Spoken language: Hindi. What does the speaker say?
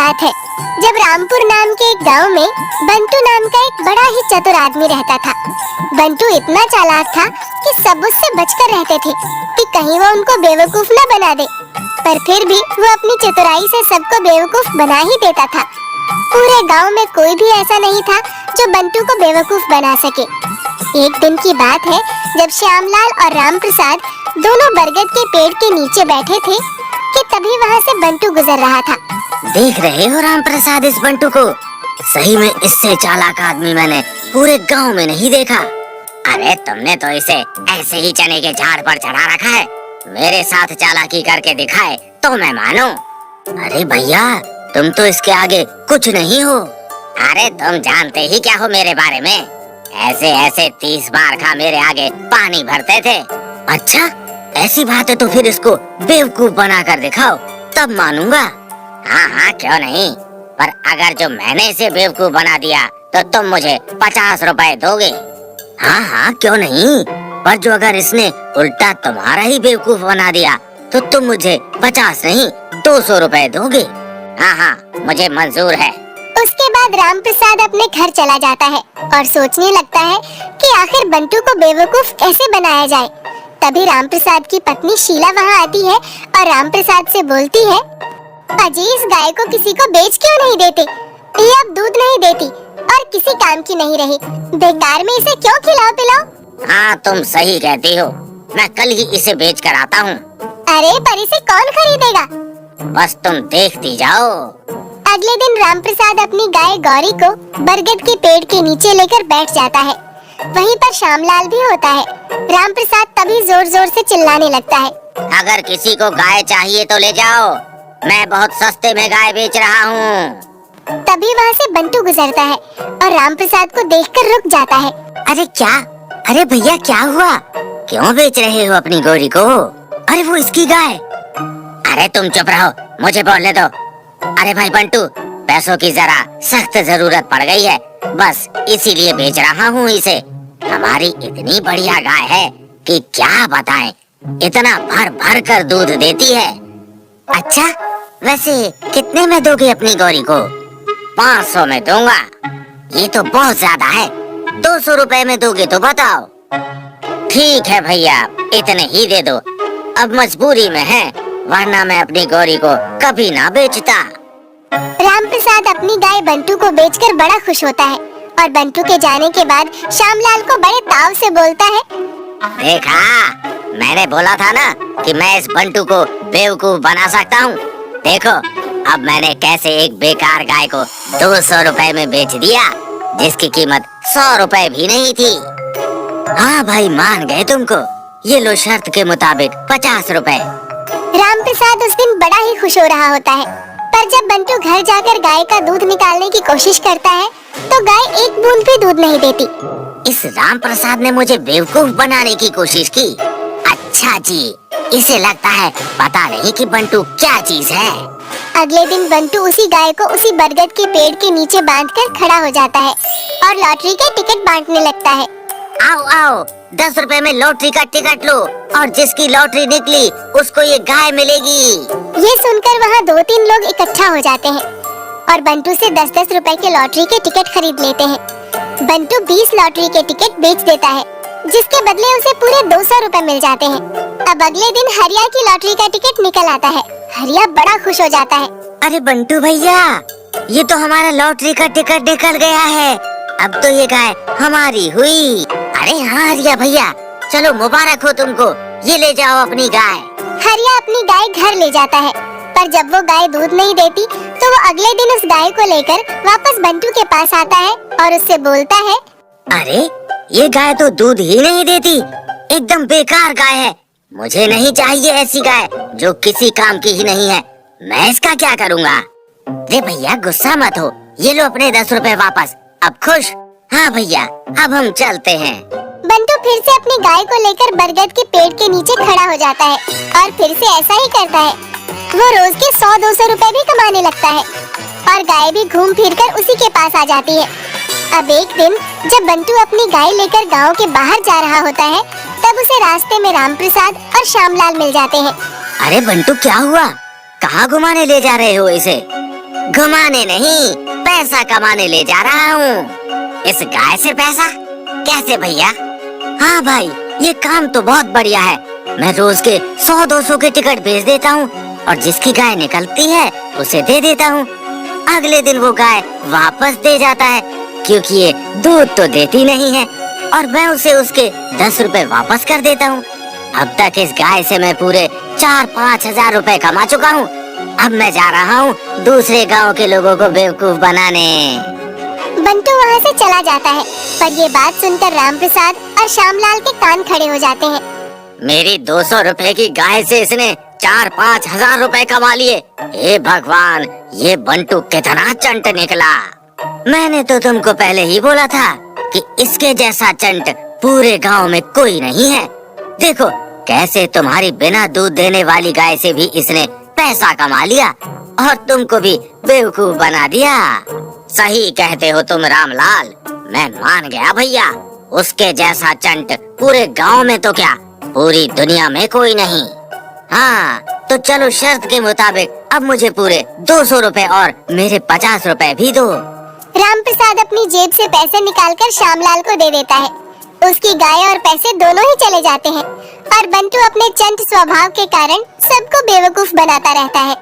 बात है जब रामपुर नाम के एक गांव में बंटू नाम का एक बड़ा ही चतुर आदमी रहता था। बंटू इतना चालाक था कि सब उससे बचकर रहते थे कि कहीं वो उनको बेवकूफ न बना दे, पर फिर भी वो अपनी चतुराई से सबको बेवकूफ बना ही देता था। पूरे गांव में कोई भी ऐसा नहीं था जो बंटू को बेवकूफ बना सके। एक दिन की बात है जब श्यामलाल और रामप्रसाद दोनों बरगद के पेड़ के नीचे बैठे थे कि तभी वहाँ से बंटू गुजर रहा था। देख रहे हो रामप्रसाद इस बंटू को? सही में इससे चालाक आदमी मैंने पूरे गांव में नहीं देखा। अरे तुमने तो इसे ऐसे ही चने के झाड़ पर चढ़ा रखा है, मेरे साथ चालाकी करके दिखाए तो मैं मानूं। अरे भैया तुम तो इसके आगे कुछ नहीं हो। अरे तुम जानते ही क्या हो मेरे बारे में, ऐसे ऐसे 30 बार खा मेरे आगे पानी भरते थे। अच्छा ऐसी बात है तो फिर इसको बेवकूफ बना कर दिखाओ तब मानूंगा। हाँ हाँ क्यों नहीं, पर अगर जो मैंने इसे बेवकूफ बना दिया तो तुम मुझे 50 रुपए दोगे। हाँ हाँ क्यों नहीं, पर जो अगर इसने उल्टा तुम्हारा ही बेवकूफ बना दिया तो तुम मुझे 50 नहीं 200 रुपए दोगे। हाँ हाँ मुझे मंजूर है। उसके बाद रामप्रसाद अपने घर चला जाता है और सोचने लगता है कि आखिर बंटू को बेवकूफ कैसे बनाया जाए। तभी रामप्रसाद की पत्नी शीला वहाँ आती है और रामप्रसाद से बोलती है, अजी इस गाय को किसी को बेच क्यों नहीं देते? ये अब दूध नहीं देती और किसी काम की नहीं रही, बेकार में इसे क्यों खिलाओ पिलाओ? हाँ तुम सही कहती हो, मैं कल ही इसे बेच कर आता हूँ। अरे पर इसे कौन खरीदेगा? बस तुम देखती जाओ। अगले दिन रामप्रसाद अपनी गाय गौरी को बरगद के पेड़ के नीचे लेकर बैठ जाता है। वहीं पर श्यामलाल भी होता है। रामप्रसाद तभी जोर जोर से चिल्लाने लगता है, अगर किसी को गाय चाहिए तो ले जाओ, मैं बहुत सस्ते में गाय बेच रहा हूँ। तभी वहाँ से बंटू गुजरता है और रामप्रसाद को देखकर रुक जाता है। अरे क्या? अरे भैया क्या हुआ? क्यों बेच रहे हो अपनी गौरी को? अरे वो इसकी गाय। अरे तुम चुप रहो, मुझे बोलने दो। अरे भाई बंटू, पैसों की जरा सख्त जरूरत पड़ गई है, बस इसीलिए बेच रहा हूँ इसे। हमारी इतनी बढ़िया गाय है कि क्या बताएं, इतना भर भर कर दूध देती है। अच्छा वैसे कितने में दोगे अपनी गौरी को? 500 में दूंगा। ये तो बहुत ज्यादा है, 200 रुपए में दोगे तो बताओ। ठीक है भैया इतने ही दे दो, अब मजबूरी में है, वरना मैं अपनी गौरी को कभी ना बेचता। रामप्रसाद अपनी गाय बंटू को बेचकर बड़ा खुश होता है और बंटू के जाने के बाद श्यामलाल को बड़े ताव से बोलता है, देखा मैंने बोला था ना कि मैं इस बंटू को बेवकूफ बना सकता हूँ। देखो अब मैंने कैसे एक बेकार गाय को 200 रुपए में बेच दिया, जिसकी कीमत 100 रुपए भी नहीं थी। हाँ भाई मान गए तुमको, ये लो शर्त के मुताबिक 50 रुपए। रामप्रसाद उस दिन बड़ा ही खुश हो रहा होता है, पर जब बंटू घर जाकर गाय का दूध निकालने की कोशिश करता है तो गाय एक बूंद भी दूध नहीं देती। इस रामप्रसाद ने मुझे बेवकूफ बनाने की कोशिश की। अच्छा जी, इसे लगता है पता नहीं कि बंटू क्या चीज है। अगले दिन बंटू उसी गाय को उसी बरगद के पेड़ के नीचे बांधकर खड़ा हो जाता है और लॉटरी के टिकट बांटने लगता है। आओ आओ 10 रुपए में लॉटरी का टिकट लो और जिसकी लॉटरी निकली उसको ये गाय मिलेगी। ये सुनकर वहाँ 2-3 लोग इकट्ठा हो जाते हैं और बंटू से 10-10 रुपए के लॉटरी के टिकट खरीद लेते हैं। बंटू 20 लॉटरी के टिकट बेच देता है, जिसके बदले उसे पूरे 200 रुपए मिल जाते हैं। अब अगले दिन हरिया की लॉटरी का टिकट निकल आता है। हरिया बड़ा खुश हो जाता है। अरे बंटू भैया, ये तो हमारा लॉटरी का टिकट निकल गया है, अब तो ये गाय हमारी हुई। अरे हाँ हरिया भैया, चलो मुबारक हो तुमको, ये ले जाओ अपनी गाय। हरिया अपनी गाय घर ले जाता है, पर जब वो गाय दूध नहीं देती तो वो अगले दिन उस गाय को लेकर वापस बंटू के पास आता है और उससे बोलता है, अरे ये गाय तो दूध ही नहीं देती, एकदम बेकार गाय है, मुझे नहीं चाहिए ऐसी गाय जो किसी काम की ही नहीं है, मैं इसका क्या करूँगा? अरे भैया गुस्सा मत हो, ये लो अपने 10 रुपए वापस, अब खुश? हाँ भैया अब हम चलते हैं। बंटू फिर से अपनी गाय को लेकर बरगद के पेड़ के नीचे खड़ा हो जाता है और फिर से ऐसा ही करता है। वो रोज के 100-200 रुपए भी कमाने लगता है और गाय भी घूम फिर कर उसी के पास आ जाती है। अब एक दिन जब बंटू अपनी गाय लेकर गांव के बाहर जा रहा होता है, तब उसे रास्ते में रामप्रसाद और श्यामलाल मिल जाते हैं। अरे बंटू क्या हुआ, कहाँ घुमाने ले जा रहे हो इसे? घुमाने नहीं, पैसा कमाने ले जा रहा हूँ। इस गाय से पैसा कैसे भैया? हाँ भाई, ये काम तो बहुत बढ़िया है। मैं रोज के 100-200 के टिकट भेज देता हूँ और जिसकी गाय निकलती है उसे दे देता हूँ। अगले दिन वो गाय वापस दे जाता है, क्योंकि ये दूध तो देती नहीं है, और मैं उसे उसके 10 रुपए वापस कर देता हूँ। अब तक इस गाय से मैं पूरे 4-5 हजार रुपए कमा चुका हूँ। अब मैं जा रहा हूँ दूसरे गांव के लोगों को बेवकूफ बनाने। बंटू वहाँ से चला जाता है, पर ये बात सुनकर रामप्रसाद और श्यामलाल के कान खड़े हो जाते हैं। मेरी 200 रुपए की गाय से इसने 4-5 हजार रुपए कमा लिए। हे भगवान, ये बंटू कितना चंट निकला। मैंने तो तुमको पहले ही बोला था कि इसके जैसा चंट पूरे गांव में कोई नहीं है। देखो कैसे तुम्हारी बिना दूध देने वाली गाय से भी इसने पैसा कमा लिया और तुमको भी बेवकूफ बना दिया। सही कहते हो तुम रामलाल, मैं मान गया भैया। उसके जैसा चंट पूरे गांव में तो क्या, पूरी दुनिया में कोई नहीं। हाँ तो चलो शर्त के मुताबिक अब मुझे पूरे 200 रुपए और मेरे 50 रुपए भी दो। रामप्रसाद अपनी जेब से पैसे निकालकर श्यामलाल को दे देता है। उसकी गाय और पैसे दोनों ही चले जाते हैं और बंटू अपने चंट स्वभाव के कारण सबको बेवकूफ बनाता रहता है।